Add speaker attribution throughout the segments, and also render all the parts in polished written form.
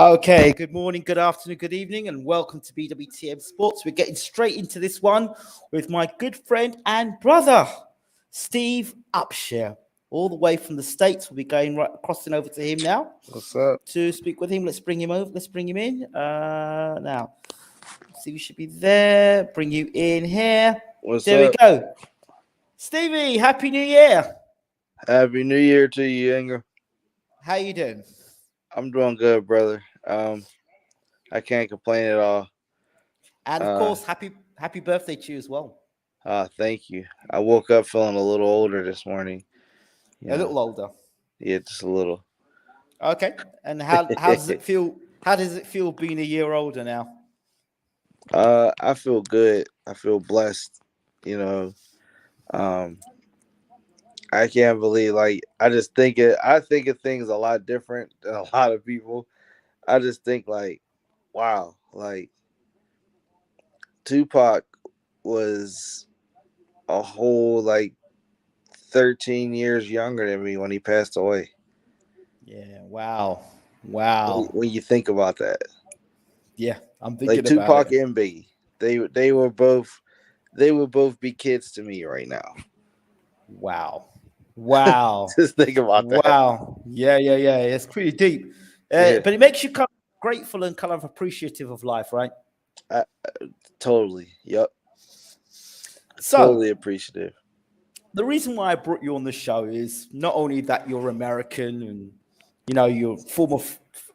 Speaker 1: Okay, good morning, good afternoon, good evening, and welcome to BWTM Sports. We're getting straight into this one with my good friend and brother, Steve Upsher, all the way from the States. We'll be going right crossing over to him now
Speaker 2: What's up?
Speaker 1: to speak with him. Let's bring him over. Let's bring him in. Now, Stevie should be there. Bring you in here.
Speaker 2: What's
Speaker 1: There
Speaker 2: up?
Speaker 1: we go. Stevie, Happy New Year.
Speaker 2: Happy New Year to you, Inga.
Speaker 1: How you doing?
Speaker 2: I'm doing good, brother. I can't complain at all.
Speaker 1: And of
Speaker 2: Uh,
Speaker 1: course, happy birthday to you as well.
Speaker 2: Thank you. I woke up feeling a little older this morning. You
Speaker 1: A
Speaker 2: know,
Speaker 1: little older.
Speaker 2: yeah, just a little.
Speaker 1: Okay. And how does it feel? How does it feel being a year older now?
Speaker 2: I feel good. I feel blessed. You know, um, I can't believe I just think it. I think of things a lot different than a lot of people. I just think wow, Tupac was a whole 13 years younger than me when he passed away.
Speaker 1: Yeah. Wow.
Speaker 2: When,
Speaker 1: Wow.
Speaker 2: when you think about that,
Speaker 1: Yeah. I'm
Speaker 2: like
Speaker 1: thinking about
Speaker 2: Tupac
Speaker 1: it.
Speaker 2: and Biggie, they would both be kids to me right now.
Speaker 1: Wow. Wow.
Speaker 2: Just think about that.
Speaker 1: Wow. Yeah. It's pretty deep.
Speaker 2: Yeah,
Speaker 1: But it makes you kind of grateful and kind of appreciative of life, right?
Speaker 2: I, totally. Yep,
Speaker 1: So
Speaker 2: totally appreciative.
Speaker 1: the reason why I brought you on the show is not only that you're American and you're a former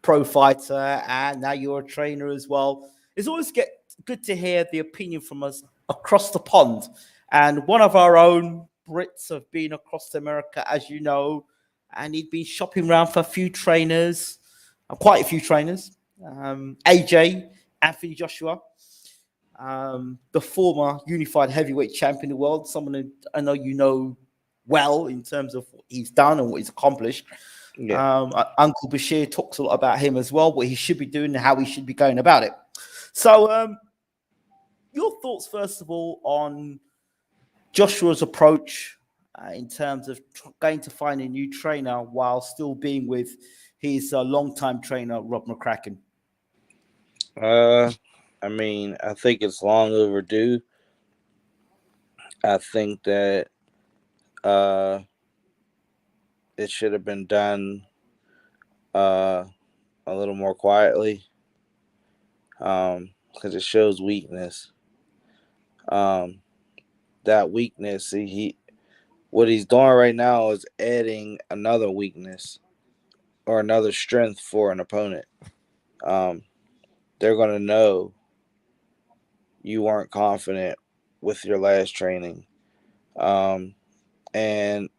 Speaker 1: pro fighter and now you're a trainer as well. It's always good to hear the opinion from us across the pond. And one of our own Brits have been across America, as you know, and he'd been shopping around for a few trainers, quite a few trainers. AJ, Anthony Joshua, the former unified heavyweight champion of the world, someone who I know you know well in terms of what he's done and what he's accomplished.
Speaker 2: Yeah.
Speaker 1: Uncle Bashir talks a lot about him as well, what he should be doing and how he should be going about it. So, your thoughts, first of all, on Joshua's approach in terms of going to find a new trainer while still being with his longtime trainer, Rob McCracken?
Speaker 2: Uh, I think it's long overdue. I think that uh, it should have been done uh a little more quietly. Because it shows weakness. Um, that weakness, he what he's doing right now is adding another weakness or another strength for an opponent. Um, they're gonna know you weren't confident with your last training, um, and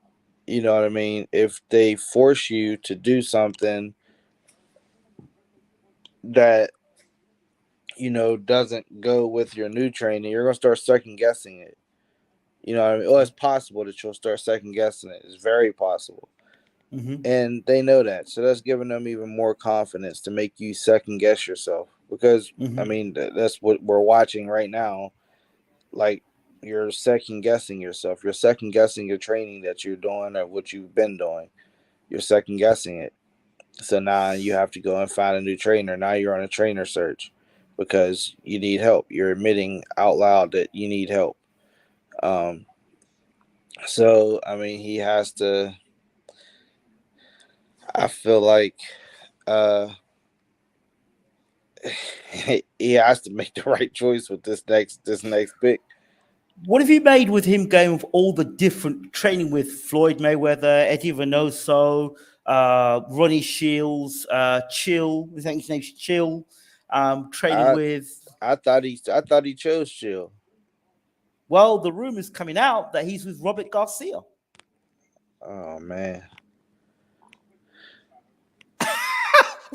Speaker 2: you know what I mean. If they force you to do something that doesn't go with your new training, you're gonna start second guessing it. You know what I mean? Well, it's possible that you'll start second guessing it. It's very possible.
Speaker 1: Mm-hmm.
Speaker 2: And they know that. So that's giving them even more confidence to make you second guess yourself. Because,
Speaker 1: Mm-hmm.
Speaker 2: that's what we're watching right now. Like, you're second guessing yourself. You're second guessing your training that you're doing or what you've been doing. You're second guessing it. So now you have to go and find a new trainer. Now you're on a trainer search because you need help. You're admitting out loud that you need help. Um, so, he has to. I feel like uh, he has to make the right choice with this next pick.
Speaker 1: What have you made with him going with all the different training with Floyd Mayweather, Eddie Reynoso, Ronnie Shields, Chill? I think his name's Chill. Training
Speaker 2: I
Speaker 1: with.
Speaker 2: I thought he chose Chill.
Speaker 1: Well, the rumors coming out that he's with Robert Garcia.
Speaker 2: Oh man.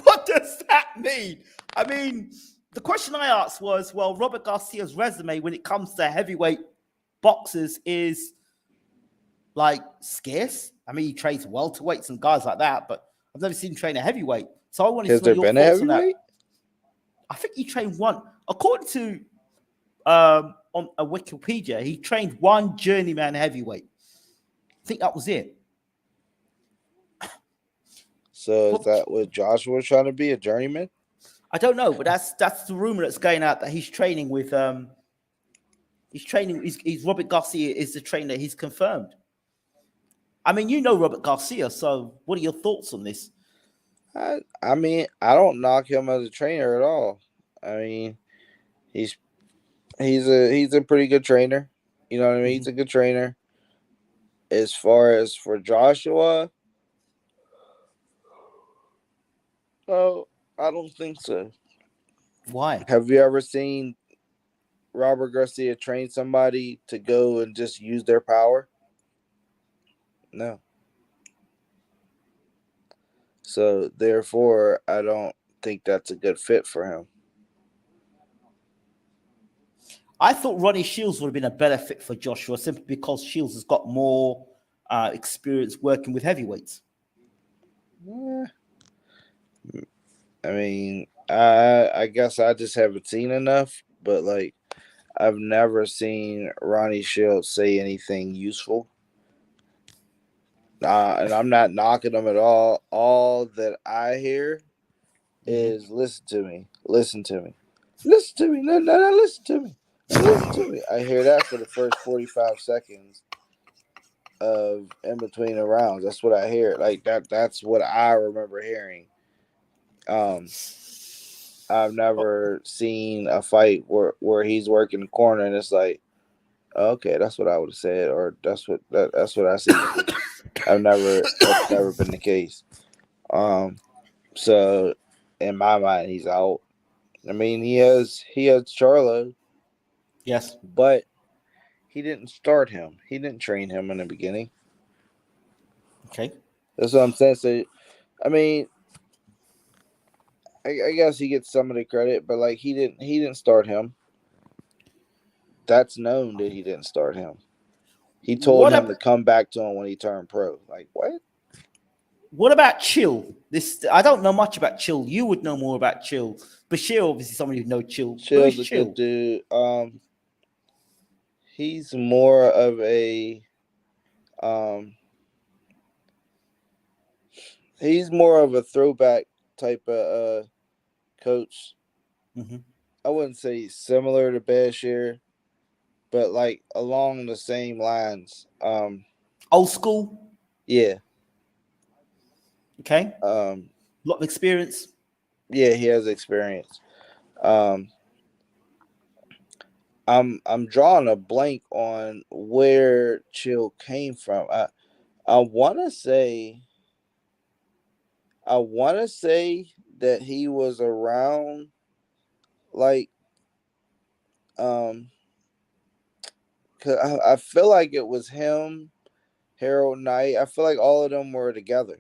Speaker 1: What does that mean? I mean, the question I asked was, well, Robert Garcia's resume when it comes to heavyweight boxers is like scarce. I mean, he trains welterweights and guys like that, but I've never seen him train a heavyweight. So I wanted
Speaker 2: Has
Speaker 1: to know
Speaker 2: there
Speaker 1: your
Speaker 2: been a
Speaker 1: thoughts on that.
Speaker 2: heavyweight?
Speaker 1: I think he trained one, according to on a Wikipedia, he trained one journeyman heavyweight. I think that was it.
Speaker 2: So is
Speaker 1: But
Speaker 2: that what Joshua was trying to be, a journeyman?
Speaker 1: I don't know, but that's the rumor that's going out that he's training with he's Robert Garcia is the trainer. He's confirmed. I mean, you know Robert Garcia, so what are your thoughts on this?
Speaker 2: I mean, I don't knock him as a trainer at all. I mean, he's he's a pretty good trainer. You know what I mean? He's a good trainer. As far as for Joshua, oh, I don't think so.
Speaker 1: Why?
Speaker 2: Have you ever seen Robert Garcia train somebody to go and just use their power? No. So therefore, I don't think that's a good fit for him.
Speaker 1: I thought Ronnie Shields would have been a better fit for Joshua simply because Shields has got more experience working with heavyweights.
Speaker 2: I mean, I guess I just haven't seen enough, but like I've never seen Ronnie Shields say anything useful. And I'm not knocking him at all. All that I hear is listen to me, listen to me, listen to me, no, listen to me, listen to me. I hear that for the first 45 seconds of in between the rounds. That's what I hear. Like that's what I remember hearing. I've never seen a fight where he's working the corner and it's like, okay, that's what I would have said, or that's what I see. That's never been the case. So in my mind, he's out. I mean, he has Charlo.
Speaker 1: Yes,
Speaker 2: but he didn't start him. He didn't train him in the beginning.
Speaker 1: Okay.
Speaker 2: That's what I'm saying. So, I mean, I guess he gets some of the credit, but like he didn't start him. That's known that he didn't start him. He told him to come back to him when he turned pro. Like what?
Speaker 1: What about Chill? This I don't know much about Chill. You would know more about Chill. Bashir, obviously, somebody who knows Chill.
Speaker 2: Chill's a good dude. He's more of a he's more of a throwback type of coach.
Speaker 1: Mm-hmm.
Speaker 2: I wouldn't say similar to Bashir, but like along the same lines.
Speaker 1: Old school.
Speaker 2: Yeah.
Speaker 1: Okay. A lot of experience.
Speaker 2: Yeah, he has experience. I'm drawing a blank on where Chill came from. I want to say that he was around like 'cause I feel like it was him, Harold Knight. I feel like all of them were together.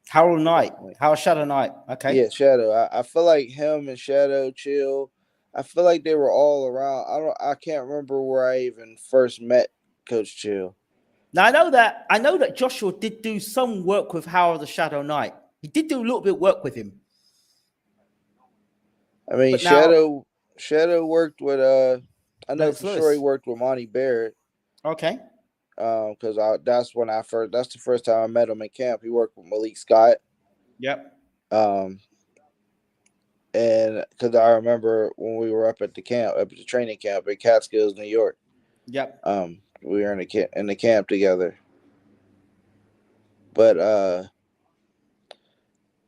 Speaker 1: Harold Knight. Harold Shadow Knight. Okay.
Speaker 2: Yeah, Shadow. I feel like him and Shadow, Chill. I feel like they were all around. I can't remember where I even first met Coach Chill.
Speaker 1: Now I know that Joshua did do some work with Harold the Shadow Knight. He did do a little bit of work with him.
Speaker 2: I mean,
Speaker 1: but
Speaker 2: Shadow worked with I know
Speaker 1: Lennox
Speaker 2: for
Speaker 1: Lewis.
Speaker 2: sure he worked with Monty Barrett.
Speaker 1: Okay.
Speaker 2: Because that's the first time I met him in camp. He worked with Malik Scott.
Speaker 1: Yep.
Speaker 2: And because I remember when we were up at the training camp at Catskills, New York.
Speaker 1: Yep.
Speaker 2: We were in the camp together. But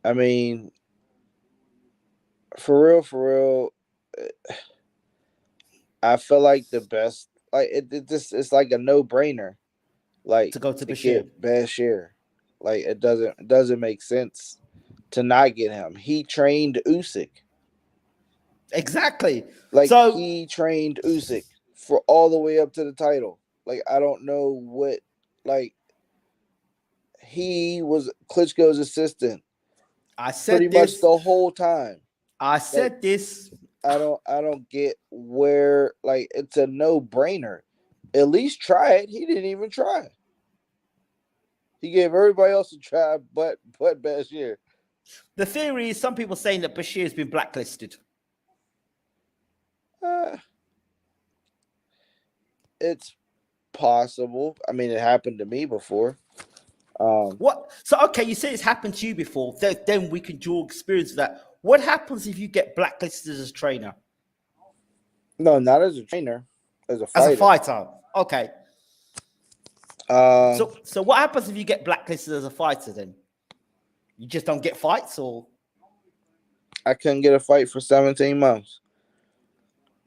Speaker 2: I mean, for real, I feel like the best, like it's like a no brainer, like
Speaker 1: to go to
Speaker 2: to
Speaker 1: Bashir.
Speaker 2: get Bashir. Like it doesn't make sense to not get him. He trained Usyk.
Speaker 1: Exactly.
Speaker 2: Like
Speaker 1: so
Speaker 2: he trained Usyk for all the way up to the title. Like I don't know what, like he was Klitschko's assistant.
Speaker 1: I said
Speaker 2: pretty
Speaker 1: this
Speaker 2: much the whole time.
Speaker 1: I said
Speaker 2: like,
Speaker 1: this.
Speaker 2: I don't get where, like, it's a no brainer. At least try it. He didn't even try. He gave everybody else a try, but Bashir.
Speaker 1: The theory is some people saying that Bashir has been blacklisted.
Speaker 2: It's possible. I mean, it happened to me before.
Speaker 1: What? So okay, you say it's happened to you before. Then we can draw experience of that. What happens if you get blacklisted as a trainer?
Speaker 2: No, not as a trainer, as a
Speaker 1: As a
Speaker 2: fighter.
Speaker 1: fighter? Okay.
Speaker 2: Um,
Speaker 1: So what happens if you get blacklisted as a fighter then? You just don't get fights or?
Speaker 2: I couldn't get a fight for 17 months.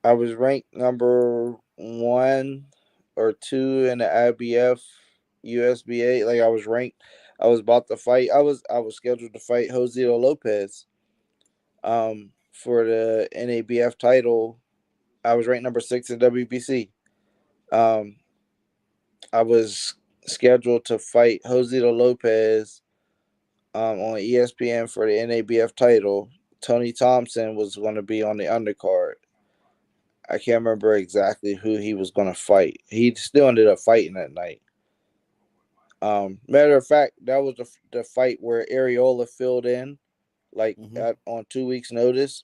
Speaker 2: I was ranked number 1 or 2 in the IBF USBA. Like I was ranked. I was about to fight. I was scheduled to fight Josito Lopez for the NABF title. I was ranked number 6 in WBC. Um, I was scheduled to fight Josito Lopez on ESPN for the NABF title. Tony Thompson was going to be on the undercard. I can't remember exactly who he was going to fight. He still ended up fighting that night. Matter of fact, that was the fight where Areola filled in, like on 2 weeks' notice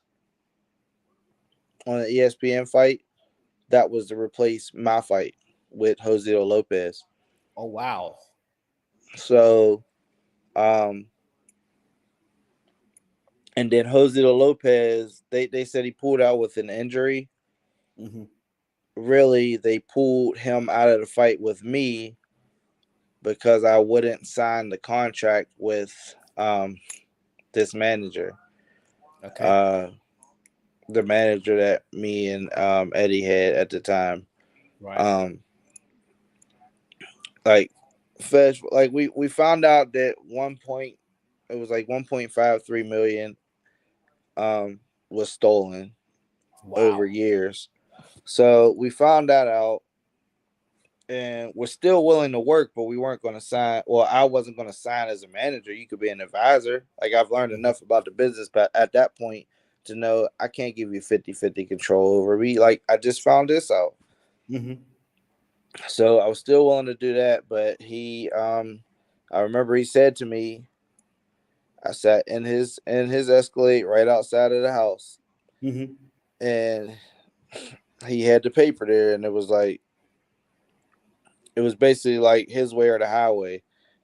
Speaker 2: on the ESPN fight. That was to replace my fight with Josito Lopez.
Speaker 1: Oh wow.
Speaker 2: So, and then Josito Lopez, they said he pulled out with an injury. Really, they pulled him out of the fight with me because I wouldn't sign the contract with this manager.
Speaker 1: Okay.
Speaker 2: The manager that me and Eddie had at the time.
Speaker 1: Right.
Speaker 2: Like Fetch, like we found out that 1 point, it was like 1.53 million was stolen over
Speaker 1: Wow.
Speaker 2: years. So we found that out, and we're still willing to work, but we weren't going to sign. Well, I wasn't going to sign as a manager. You could be an advisor. Like I've learned enough about the business, but at that point to know I can't give you 50-50 control over me. Like I just found this out. So I was still willing to do that, but I remember he said to me, I sat in his Escalade right outside of the house, and he had the paper there, and it was basically like his way or the highway.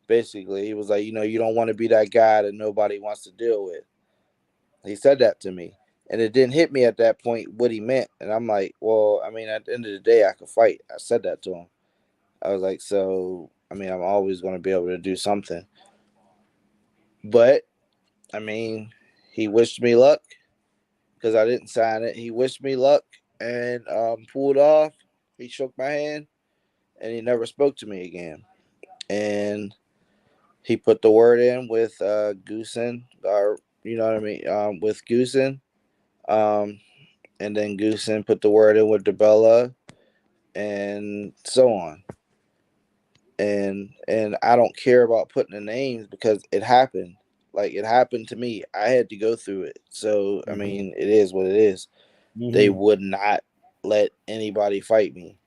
Speaker 2: Basically, he was like, you don't want to be that guy that nobody wants to deal with. He said that to me, and it didn't hit me at that point what he meant, and I'm like, well, I mean, at the end of the day, I could fight. I said that to him. I was like, so, I mean, I'm always going to be able to do something. But, I mean, he wished me luck because I didn't sign it. He wished me luck and pulled off. He shook my hand, and he never spoke to me again. And he put the word in with Goosen, or you know what I mean, with Goosen. And then Goosen put the word in with DeBella, and so on. And I don't care about putting the names because it happened. Like it happened to me. I had to go through it. So I mean, it is what it is. They would not let anybody fight me.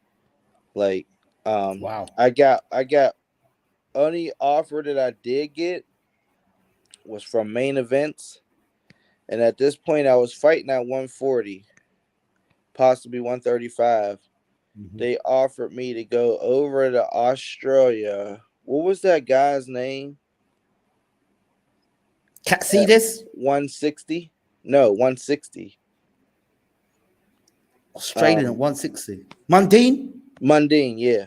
Speaker 2: Like,
Speaker 1: Wow.
Speaker 2: I got only offer that I did get was from Main Events, and at this point I was fighting at 140, possibly 135. They offered me to go over to Australia. What was that guy's name?
Speaker 1: See this?
Speaker 2: 160? No, 160.
Speaker 1: Australian at 160. Mundine?
Speaker 2: Mundine, yeah.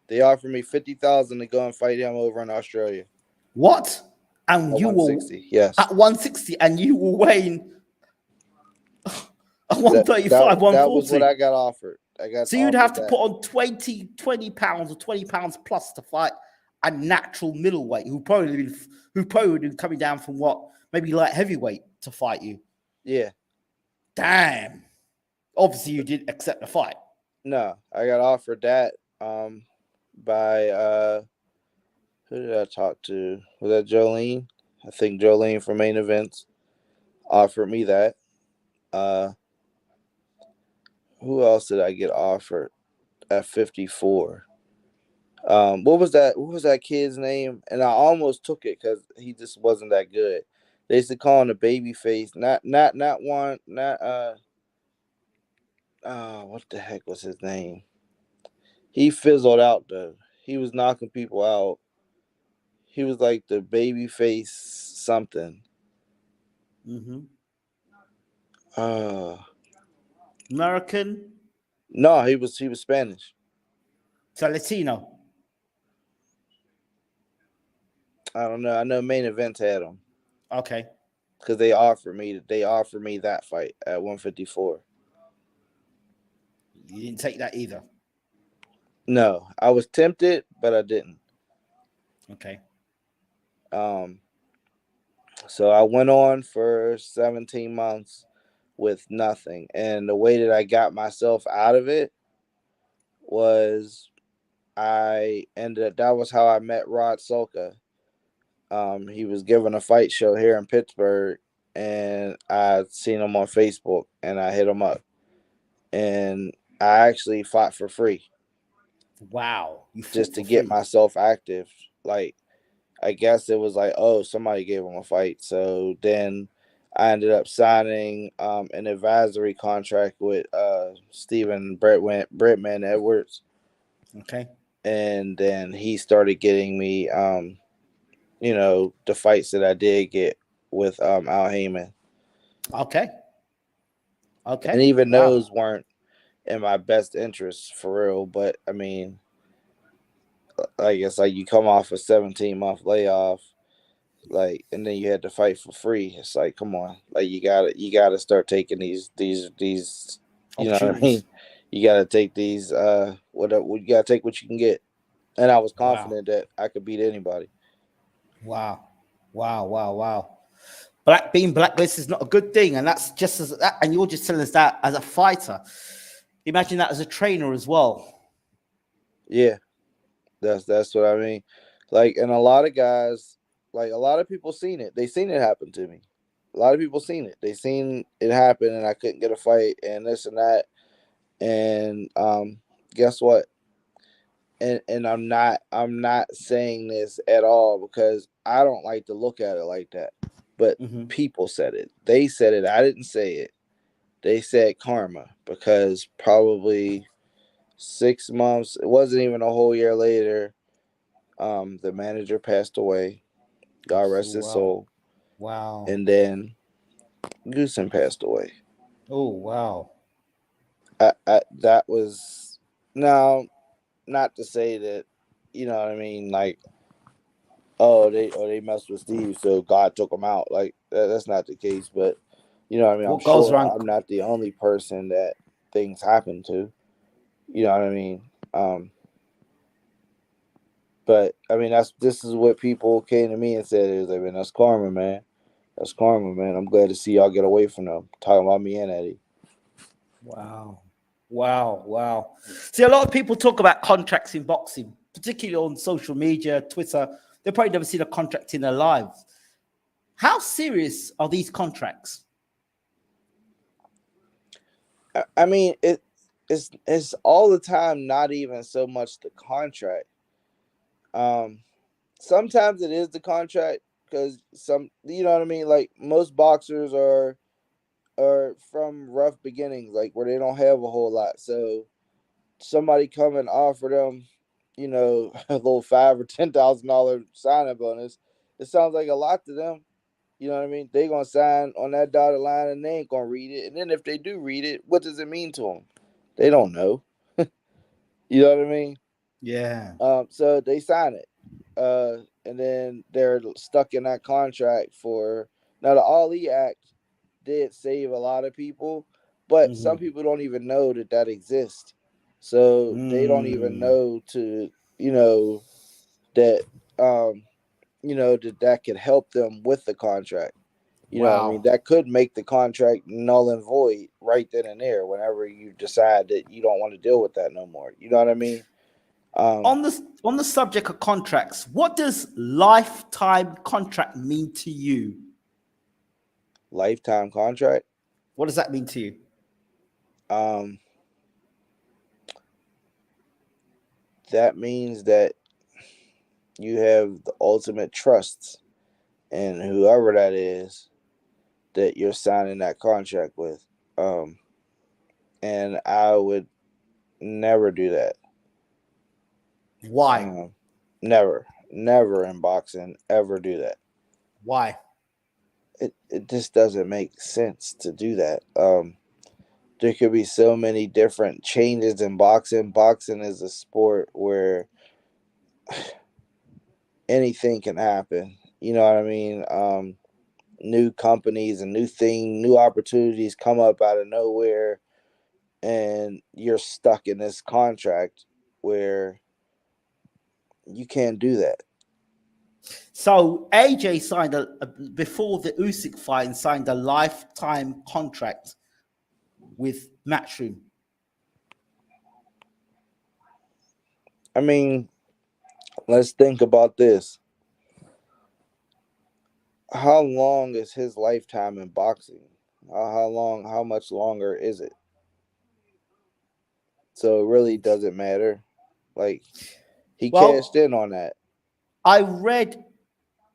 Speaker 2: They offered me 50,000 to go and fight him over in Australia.
Speaker 1: What? And
Speaker 2: At
Speaker 1: you were
Speaker 2: 160, yes.
Speaker 1: at 160 and you were weighing at
Speaker 2: That
Speaker 1: 135,
Speaker 2: that was what
Speaker 1: 140.
Speaker 2: I got offered. I got
Speaker 1: So you'd have
Speaker 2: offered
Speaker 1: to
Speaker 2: that.
Speaker 1: put on 20 pounds or 20 pounds plus to fight a natural middleweight who probably would be coming down from what, maybe light heavyweight to fight you.
Speaker 2: Yeah.
Speaker 1: Damn. Obviously you didn't accept the fight.
Speaker 2: No, I got offered that by who did I talk to? Was that Jolene? I think Jolene from Main Events offered me that. Who else did I get offered at 54? What was that? What was that kid's name? And I almost took it because he just wasn't that good. They used to call him a baby face. Not one. Not what the heck was his name? He fizzled out though. He was knocking people out. He was like the baby face something.
Speaker 1: American?
Speaker 2: No, he was Spanish.
Speaker 1: So Latino.
Speaker 2: I don't know. I know Main Event had him
Speaker 1: Okay.
Speaker 2: because they offered me that fight at 154.
Speaker 1: You didn't take that either.
Speaker 2: No, I was tempted, but I didn't.
Speaker 1: Okay.
Speaker 2: So I went on for 17 months with nothing, and the way that I got myself out of it was I ended up. That was how I met Rod Solka. He was giving a fight show here in Pittsburgh, and I seen him on Facebook, and I hit him up, and I actually fought for free
Speaker 1: Wow. You
Speaker 2: just
Speaker 1: fought
Speaker 2: to
Speaker 1: for
Speaker 2: get
Speaker 1: free.
Speaker 2: myself active. Like, I guess it was like, oh, somebody gave him a fight, so then I ended up signing an advisory contract with Stephen Bretman Edwards,
Speaker 1: Okay.
Speaker 2: and then he started getting me the fights that I did get with Al Heyman.
Speaker 1: Okay.
Speaker 2: And
Speaker 1: Okay.
Speaker 2: even
Speaker 1: Wow.
Speaker 2: those weren't in my best interest for real. But I mean, I guess like you come off a 17-month layoff, like, and then you had to fight for free. It's like, come on, like you gotta start taking these. You know what I mean?
Speaker 1: Opportunities.
Speaker 2: You gotta take these. You gotta take what you can get. And I was
Speaker 1: Wow.
Speaker 2: confident that I could beat anybody.
Speaker 1: Wow. Wow. Wow. Wow. Being blacklisted is not a good thing, and that's just as that, and you're just telling us that as a fighter. Imagine that as a trainer as well.
Speaker 2: Yeah, that's what I mean. Like, and a lot of guys, like a lot of people seen it. They seen it happen to me. A lot of people seen it. They seen it happen, and I couldn't get a fight, and this and that. And guess what? And I'm not saying this at all because I don't like to look at it like that. But
Speaker 1: Mm-hmm.
Speaker 2: people said it. They said it. I didn't say it. They said karma because probably 6 months. It wasn't even a whole year later. The manager passed away. God
Speaker 1: Oh
Speaker 2: rest his
Speaker 1: wow.
Speaker 2: soul.
Speaker 1: Wow.
Speaker 2: And then Goosen passed away.
Speaker 1: Oh wow.
Speaker 2: That was now not to say that, you know what I mean, like, they messed with Steve, so God took him out. Like that's not the case, but you know what I mean. I'm
Speaker 1: What goes
Speaker 2: sure
Speaker 1: around?
Speaker 2: I'm not the only person that things happen to. You know what I mean. But I mean this is what people came to me and said is, I mean, that's karma, man. That's karma, man. I'm glad to see y'all get away from them. Talking about me and Eddie.
Speaker 1: Wow. Wow. Wow. See, a lot of people talk about contracts in boxing, particularly on social media, Twitter. They probably never seen a contract in their lives. How serious are these contracts?
Speaker 2: I mean, it's all the time. Not even so much the contract. Um, Sometimes it is the contract because you know what I mean. Like most boxers are from rough beginnings, like where they don't have a whole lot. So somebody come and offer them, a little $5,000 or $10,000 signing bonus. It sounds like a lot to them. You know what I mean? They gonna sign on that dotted line and they ain't gonna read it. And then if they do read it, what does it mean to them? They don't know. You know what I mean?
Speaker 1: Yeah.
Speaker 2: So they sign it, and then they're stuck in that contract for. Now the Ali Act did save a lot of people, but some
Speaker 1: Mm-hmm.
Speaker 2: people don't even know that exists. So they don't even
Speaker 1: Mm.
Speaker 2: know to that that could help them with the contract. You know what I mean?
Speaker 1: Wow.
Speaker 2: That could make the contract null and void right then and there whenever you decide that you don't want to deal with that no more. You know what I mean? Um,
Speaker 1: On the subject of contracts, what does lifetime contract mean to you?
Speaker 2: Lifetime contract.
Speaker 1: What does that mean to you?
Speaker 2: Um, that means that you have the ultimate trust in whoever that is that you're signing that contract with. Um, and I would never do that.
Speaker 1: Why?
Speaker 2: Never, never in boxing ever do that.
Speaker 1: Why?
Speaker 2: it just doesn't make sense to do that. There could be so many different changes in boxing. Boxing is a sport where anything can happen. You know what I mean? New companies and new opportunities come up out of nowhere, and you're stuck in this contract where you can't do that.
Speaker 1: So AJ signed before the Usyk fight and signed a lifetime contract with Matchroom.
Speaker 2: I mean, let's think about this. How long is his lifetime in boxing? How much longer is it? So it really doesn't matter. Like, he cashed
Speaker 1: Well,
Speaker 2: in on that.
Speaker 1: I read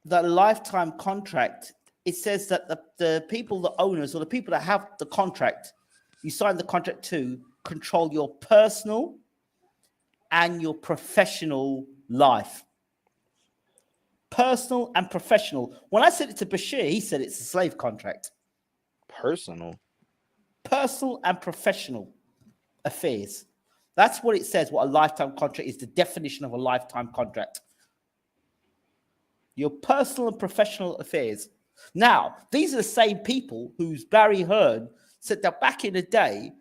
Speaker 1: that lifetime contract. It says that the people, the owners, or the people that have the contract, you sign the contract to control your personal and your professional life. Personal and professional. When I said it to Bashir, he said it's a slave contract.
Speaker 2: Personal
Speaker 1: and professional affairs. That's what it says, what a lifetime contract is, the definition of a lifetime contract. Your personal and professional affairs. Now, these are the same people whose Barry Hearn said that back in the day,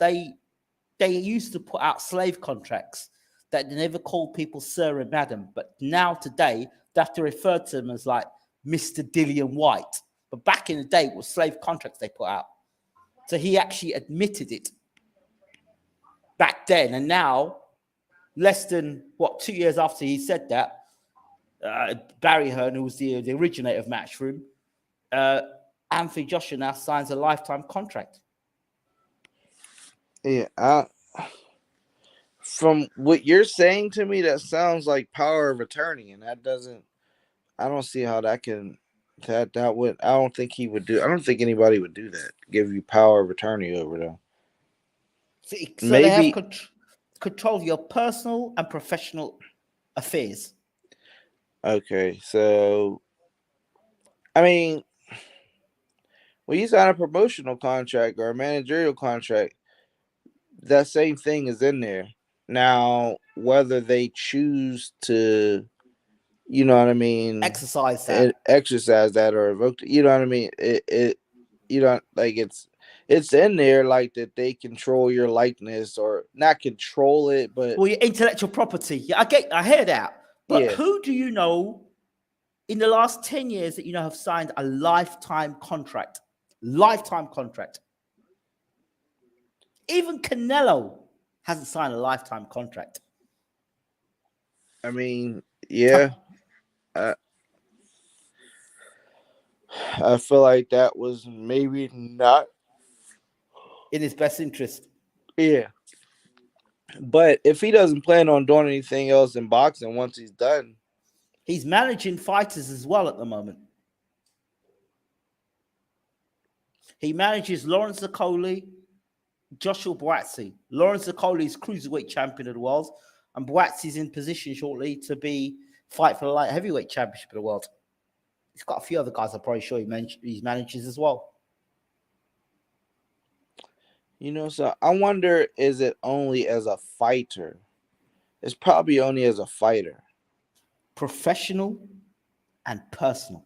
Speaker 1: they used to put out slave contracts that they never called people sir and madam. But now today, they have to refer to them as like Mr. Dillian White. But back in the day, it was slave contracts they put out. So he actually admitted it back then. And now, less than, 2 years after he said that, Barry Hearn, who was the originator of Matchroom, Anthony Joshua now signs a lifetime contract.
Speaker 2: Yeah, from what you're saying to me, that sounds like power of attorney, and that doesn't. I don't see how that can. That would. I don't think he would do. I don't think anybody would do that. Give you power of attorney over them.
Speaker 1: So they have
Speaker 2: Maybe.
Speaker 1: control of your personal and professional affairs.
Speaker 2: Okay, so I mean, when you sign a promotional contract or a managerial contract, that same thing is in there. Now, whether they choose to, you know what I mean,
Speaker 1: Exercise that.
Speaker 2: exercise that or evoke, you know what I mean, you don't like it's in there like that they control your likeness or not control it, but
Speaker 1: Well, your intellectual property. Yeah, I hear that. But
Speaker 2: yeah.
Speaker 1: who do you know in the last 10 years that you know have signed a lifetime contract? Lifetime contract. Even Canelo hasn't signed a lifetime contract.
Speaker 2: I mean, yeah. I feel like that was maybe not
Speaker 1: In his best interest.
Speaker 2: yeah. But if he doesn't plan on doing anything else in boxing once he's done,
Speaker 1: He's managing fighters as well at the moment. He manages Lawrence Okoli, Joshua Buatsi. Lawrence Okoli is cruiserweight champion of the world, and Buatsi is in position shortly to fight for the light heavyweight championship of the world. He's got a few other guys I'm probably sure he manages as well.
Speaker 2: you know, so I wonder, is it only as a fighter? It's probably only as a fighter.
Speaker 1: Professional and personal.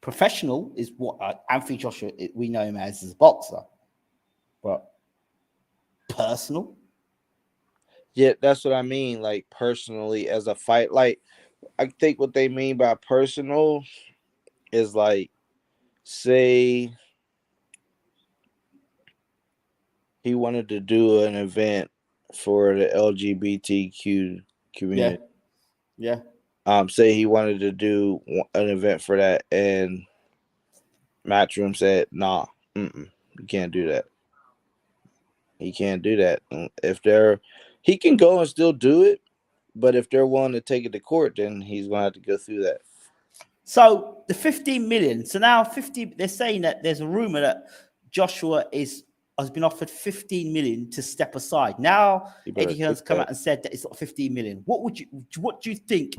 Speaker 1: Professional is what Anthony Joshua, we know him as a boxer. But personal?
Speaker 2: Yeah, that's what I mean. Like, personally, as a fight, like, I think what they mean by personal is like, say he wanted to do an event for the LGBTQ community.
Speaker 1: Yeah.
Speaker 2: Say he wanted to do an event for that, and Matchroom said, "Nah, you can't do that. He can't do that. He can go and still do it, but if they're willing to take it to court, then he's gonna have to go through that."
Speaker 1: So the 15 million. So now 50. They're saying that there's a rumor that Joshua has been offered 15 million to step aside. Now Eddie Hearn's come out and said that it's not 15 million. What do you think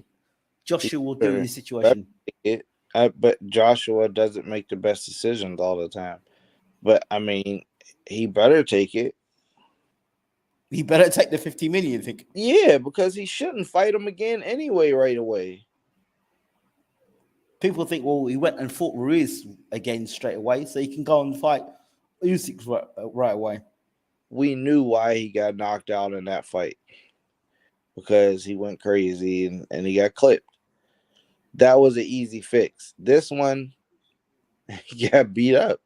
Speaker 1: Joshua will do in this situation?
Speaker 2: But Joshua doesn't make the best decisions all the time. But I mean, he better take it.
Speaker 1: He better take the 50 million. Think
Speaker 2: Yeah, because he shouldn't fight him again anyway. Right away.
Speaker 1: people think, well, he went and fought Ruiz again straight away, so he can go and fight Usyk right away.
Speaker 2: We knew why he got knocked out in that fight because he went crazy and he got clipped. That was an easy fix. This one, he got beat up.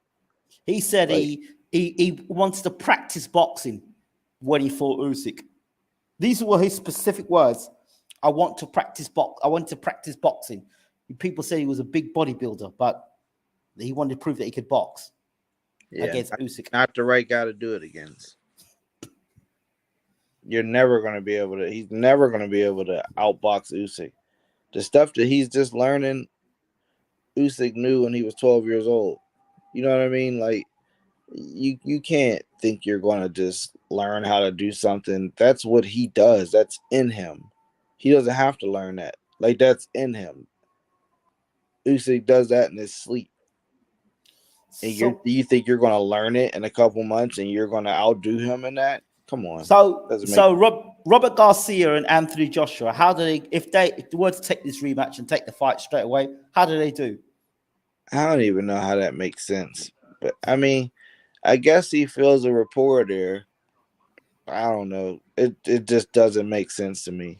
Speaker 1: He said
Speaker 2: Like,
Speaker 1: he wants to practice boxing when he fought Usyk. These were his specific words. I want to practice boxing. People say he was a big bodybuilder, but he wanted to prove that he could box against Usyk.
Speaker 2: Not the right guy to do it against. You're never going to be able to. He's never going to be able to outbox Usyk. The stuff that he's just learning, Usyk knew when he was 12 years old. You know what I mean? Like, you can't think you're going to just learn how to do something. That's what he does. That's in him. He doesn't have to learn that. Like, that's in him. Usyk does that in his sleep. And you think you're going to learn it in a couple months and you're going to outdo him in that? Come on.
Speaker 1: Robert Garcia and Anthony Joshua, how do they, if they were to take this rematch and take the fight straight away, how do they do?
Speaker 2: I don't even know how that makes sense. But, I mean, I guess he feels a rapport there. I don't know. It just doesn't make sense to me.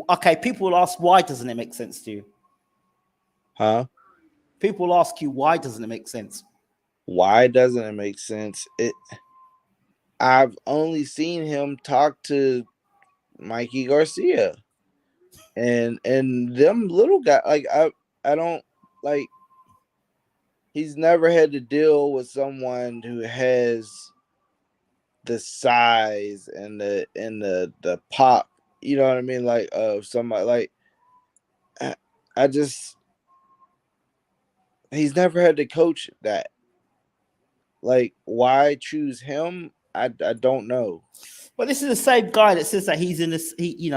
Speaker 1: Okay, people will ask, why doesn't it make sense to you?
Speaker 2: Huh?
Speaker 1: People will ask you, why doesn't it make sense?
Speaker 2: Why doesn't it make sense? I've only seen him talk to Mikey Garcia. And them little guys, like I don't like, he's never had to deal with someone who has the size and the pop, you know what I mean? Like somebody like I just he's never had to coach that. Like, why choose him? I don't know.
Speaker 1: But this is the same guy that says that he's in this. He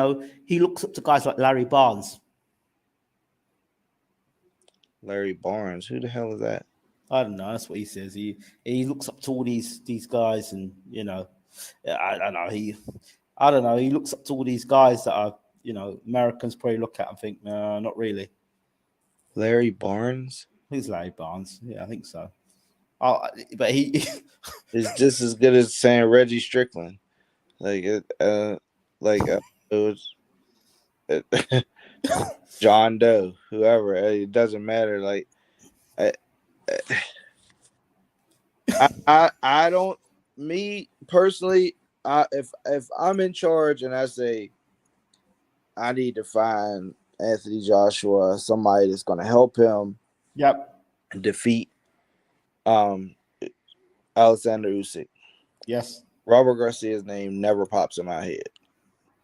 Speaker 1: looks up to guys like Larry Barnes.
Speaker 2: Larry Barnes, who the hell is that?
Speaker 1: I don't know. That's what he says. He looks up to all these guys, and I don't know. I don't know. He looks up to all these guys that are Americans probably look at and think, no, not really.
Speaker 2: Larry Barnes.
Speaker 1: Who's Larry Barnes? Yeah, I think so. But he
Speaker 2: is just as good as saying Reggie Strickland. Like it was John Doe, whoever. It doesn't matter. Like I don't. Me personally, if I'm in charge and I say I need to find Anthony Joshua, somebody that's going to help him, defeat Alexander Usyk.
Speaker 1: Yes.
Speaker 2: Robert Garcia's name never pops in my head.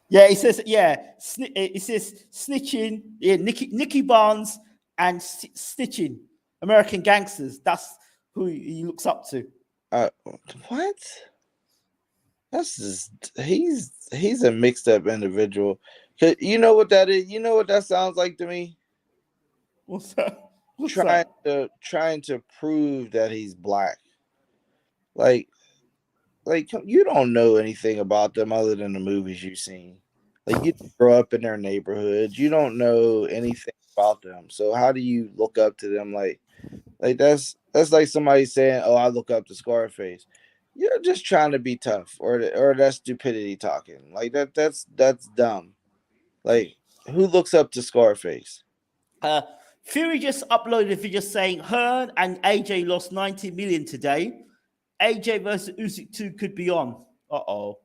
Speaker 1: Yeah, he says, it says snitching, Nicky Barnes and snitching, American gangsters. That's who he looks up to.
Speaker 2: What? That's just he's a mixed up individual. You know what that is? You know what that sounds like to me?
Speaker 1: What's that?
Speaker 2: Trying to prove that he's black. Like you don't know anything about them other than the movies you've seen. Like, you grow up in their neighborhood, you don't know anything about them. So how do you look up to them? Like that's like somebody saying, "Oh, I look up to Scarface." You're just trying to be tough, or that's stupidity talking. Like that's dumb. Like, who looks up to Scarface?
Speaker 1: Fury just uploaded a video saying Hearn and AJ lost 90 million today. AJ versus Usyk 2 could be on. Uh-oh.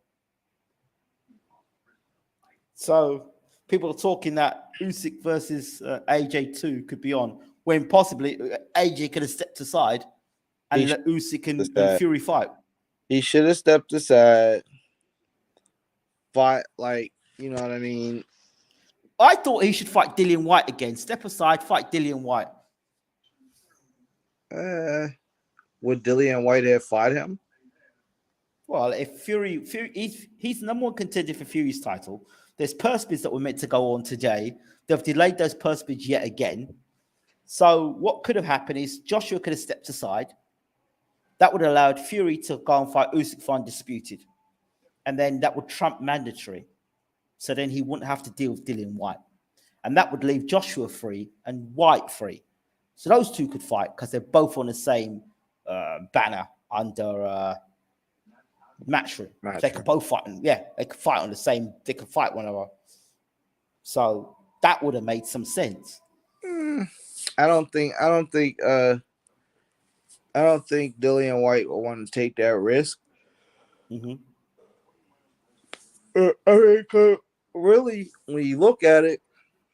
Speaker 1: So people are talking that Usyk versus AJ 2 could be on, when possibly AJ could have stepped aside and let Usyk and Fury fight.
Speaker 2: He should have stepped aside, fight, like, you know what I mean?
Speaker 1: I thought he should fight Dillian White again. Step aside, fight Dillian White.
Speaker 2: Would Dillian White have fought him?
Speaker 1: Well, if Fury he's the number one contender for Fury's title. There's purse bids that were meant to go on today. They've delayed those purse bids yet again. So what could have happened is Joshua could have stepped aside. That would have allowed Fury to go and fight Usyk for undisputed. And then that would trump mandatory. So then he wouldn't have to deal with Dillian White. And that would leave Joshua free and White free. So those two could fight because they're both on the same banner under Matchroom. They could both fight. Yeah, they could fight on the same. They could fight one another. So that would have made some sense.
Speaker 2: I don't think Dillian White will want to take that risk.
Speaker 1: Mm-hmm.
Speaker 2: I mean, really, when you look at it,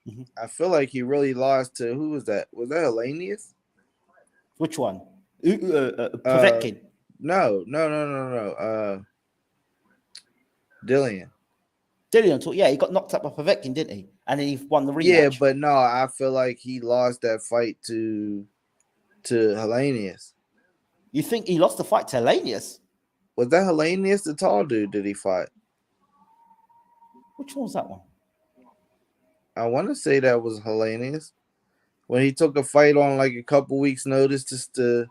Speaker 1: mm-hmm.
Speaker 2: I feel like he really lost to who was that? Was that Hellenius?
Speaker 1: Which one? Povetkin.
Speaker 2: No. Dillian.
Speaker 1: Yeah, he got knocked out by Povetkin, didn't he? And then he won the rematch.
Speaker 2: Yeah, but no, I feel like he lost that fight to Hellenius.
Speaker 1: You think he lost the fight to Hellenius?
Speaker 2: Was that Hellenius, the tall dude? Did he fight?
Speaker 1: Which one was that one?
Speaker 2: I want to say that was Hellenius. When he took a fight on like a couple weeks' notice just to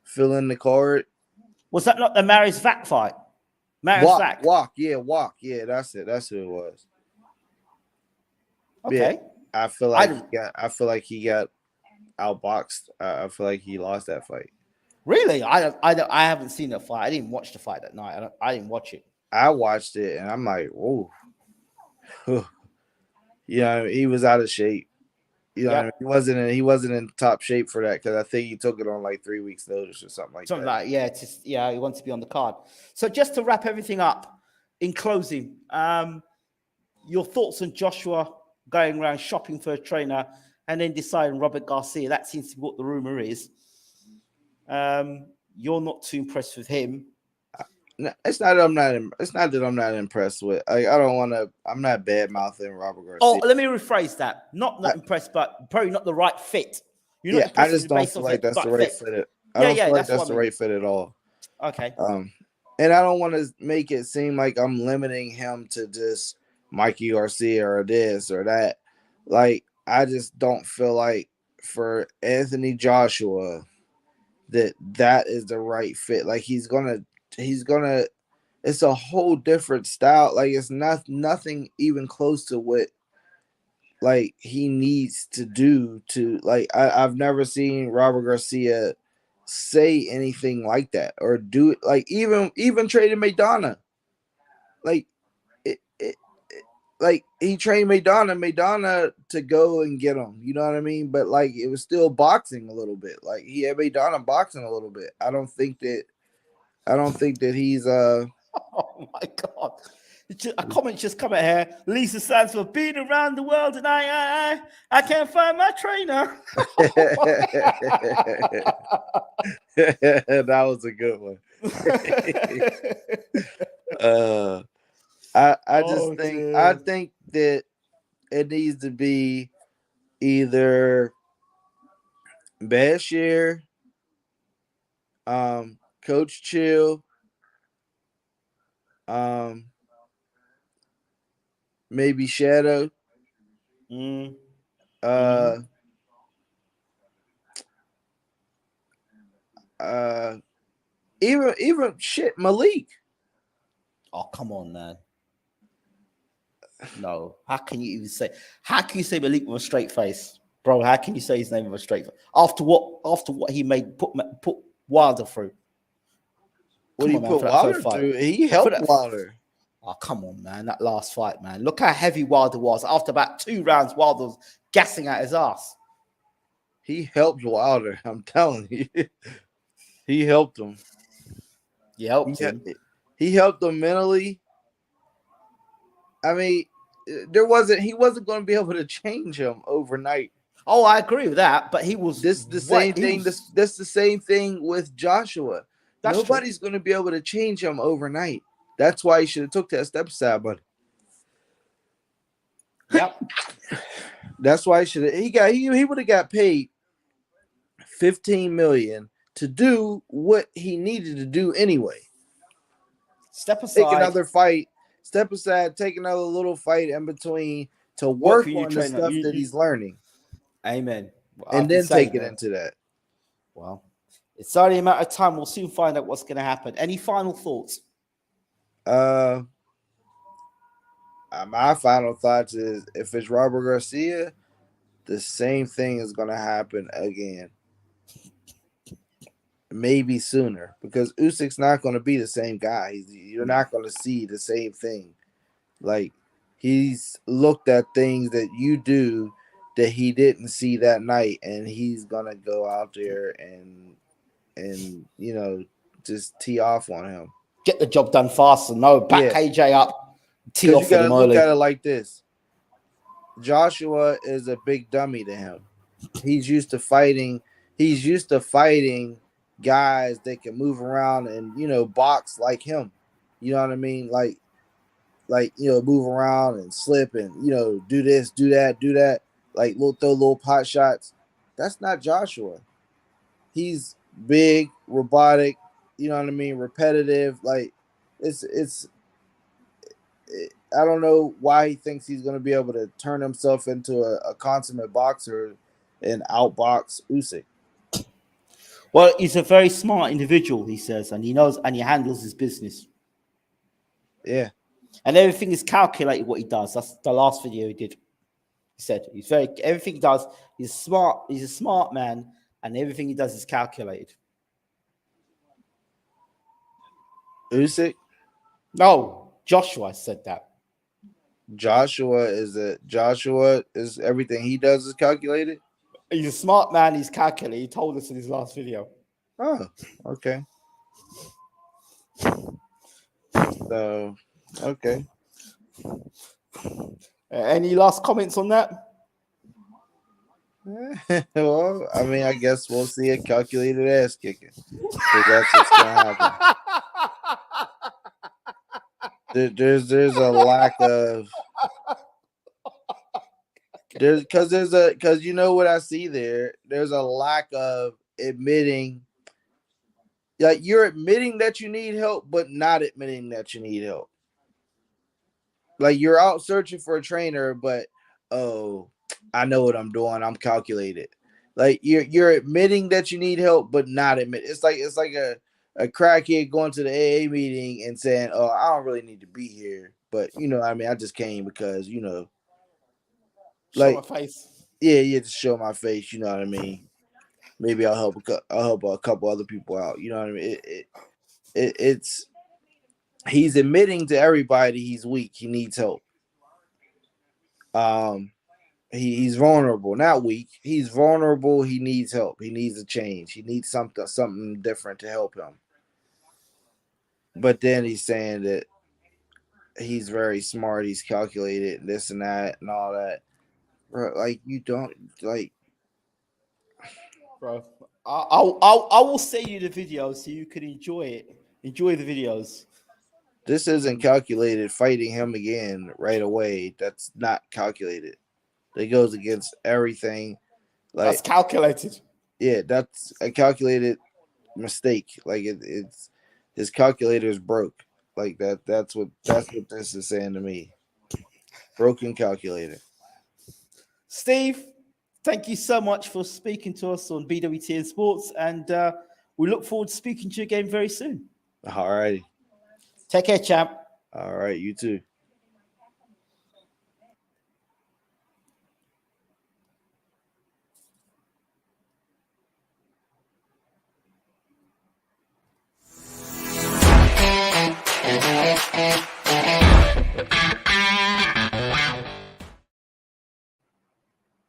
Speaker 2: fill in the card.
Speaker 1: Was that not the Marius Vac fight? Marius Vac.
Speaker 2: Walk. Yeah, that's it. That's who it was.
Speaker 1: Okay.
Speaker 2: Yeah, I feel like he got outboxed. I feel like he lost that fight.
Speaker 1: Really? I haven't seen that fight. I didn't watch the fight that night. I didn't watch it.
Speaker 2: I watched it and I'm like, whoa. Yeah, he was out of shape. You know,
Speaker 1: Yep.
Speaker 2: what I mean? He wasn't in top shape for that because I think he took it on like 3 weeks' notice or something like that.
Speaker 1: He wants to be on the card. So just to wrap everything up, in closing, your thoughts on Joshua going around shopping for a trainer and then deciding Robert Garcia. That seems to be what the rumor is. You're not too impressed with him.
Speaker 2: No, it's not that I'm not impressed with. I don't want to. I'm not bad mouthing Robert Garcia.
Speaker 1: Oh, let me rephrase that. Not impressed, but probably not the right fit.
Speaker 2: You're not I just don't feel like that's the right fit. I don't feel like that's the right fit at all.
Speaker 1: Okay.
Speaker 2: And I don't want to make it seem like I'm limiting him to just Mikey Garcia or this or that. Like, I just don't feel like for Anthony Joshua that is the right fit. Like, he's gonna it's a whole different style. Like, it's nothing even close to what like he needs to do to like I've never seen Robert Garcia say anything like that or do it. Like even trading Maidana. Like like he trained Maidana to go and get him. You know what I mean? But like it was still boxing a little bit. Like he had Maidana boxing a little bit. I don't think that he's
Speaker 1: Oh my God. A comment just come out here. Lisa stands for being around the world and I can't find my trainer.
Speaker 2: That was a good one. I think that it needs to be either Bashir, Coach Chill, maybe Shadow, even shit Malik.
Speaker 1: Oh, come on, man. No, how can you say Malik with a straight face, bro? How can you say his name with a straight face after what he made put Wilder through?
Speaker 2: What did he put Wilder through? He helped Wilder.
Speaker 1: Oh, come on, man. That last fight, man. Look how heavy Wilder was. After about 2 rounds, Wilder was gassing out his ass.
Speaker 2: He helped Wilder. I'm telling you. He helped him.
Speaker 1: He helped him.
Speaker 2: He helped him mentally. I mean, he wasn't going to be able to change him overnight.
Speaker 1: Oh, I agree with that. But he was
Speaker 2: the same thing. This the same thing with Joshua. Nobody's going to be able to change him overnight. That's why he should have took that step aside, buddy.
Speaker 1: Yep.
Speaker 2: That's why he would have got paid $15 million to do what he needed to do anyway.
Speaker 1: Step aside.
Speaker 2: Take another fight. Step aside. Take another little fight in between to work on the stuff that he's learning.
Speaker 1: Amen. I
Speaker 2: and
Speaker 1: can
Speaker 2: then
Speaker 1: say
Speaker 2: take it
Speaker 1: that.
Speaker 2: into that.
Speaker 1: Well, it's only a matter of time. We'll soon find out what's going to happen. Any final thoughts?
Speaker 2: My final thoughts is if it's Robert Garcia, the same thing is going to happen again. Maybe sooner, because Usyk's not going to be the same guy. You're not going to see the same thing. Like, he's looked at things that you do that he didn't see that night, and he's going to go out there and just tee off on him.
Speaker 1: Get the job done faster. No, back
Speaker 2: Yeah,
Speaker 1: AJ up. Tee
Speaker 2: because
Speaker 1: off
Speaker 2: you
Speaker 1: for
Speaker 2: got
Speaker 1: them
Speaker 2: to look
Speaker 1: early.
Speaker 2: at it like this. Joshua is a big dummy to him. He's used to fighting. He's used to fighting guys that can move around and box like him. You know what I mean? Like move around and slip and do this, do that, do that. Like throw little pot shots. That's not Joshua. He's big, robotic. You know what I mean? Repetitive. Like it's. I don't know why he thinks he's going to be able to turn himself into a consummate boxer and outbox Usyk.
Speaker 1: Well, he's a very smart individual, he says, and he knows and he handles his business.
Speaker 2: Yeah.
Speaker 1: And everything is calculated what he does. That's the last video he did. He said everything he does, he's smart, he's a smart man, and everything he does is calculated.
Speaker 2: Usyk?
Speaker 1: No, Joshua said that.
Speaker 2: Joshua is everything he does is calculated?
Speaker 1: He's a smart man, he's calculated. He told us in his last video.
Speaker 2: Oh, okay. So, okay.
Speaker 1: Any last comments on that?
Speaker 2: Well, I mean, I guess we'll see a calculated ass kicking. Because that's what's going to happen. There's a lack of because you know what I see there. There's a lack of admitting, like you're admitting that you need help, but not admitting that you need help. Like you're out searching for a trainer, but I know what I'm doing. I'm calculated. Like you're admitting that you need help, but not admit. It's like a crackhead going to the AA meeting and saying, "Oh, I don't really need to be here," but I mean, I just came because
Speaker 1: Show
Speaker 2: like
Speaker 1: my face.
Speaker 2: yeah, to show my face. You know what I mean? Maybe I'll help a couple other people out. You know what I mean? It's he's admitting to everybody he's weak. He needs help. He's vulnerable, not weak. He's vulnerable. He needs help. He needs a change. He needs something different to help him. But then he's saying that he's very smart. He's calculated, this and that, and all that. Bro, like you don't like.
Speaker 1: Bro, I will send you the video so you can enjoy it. Enjoy the videos.
Speaker 2: This isn't calculated. Fighting him again right away. That's not calculated. That goes against everything. Like
Speaker 1: That's calculated.
Speaker 2: yeah, that's a calculated mistake. Like it's his calculator's broke. Like that's what this is saying to me. Broken calculator.
Speaker 1: Steve, thank you so much for speaking to us on BWTM Sports, and we look forward to speaking to you again very soon.
Speaker 2: All righty.
Speaker 1: Take care, champ.
Speaker 2: All right, you too.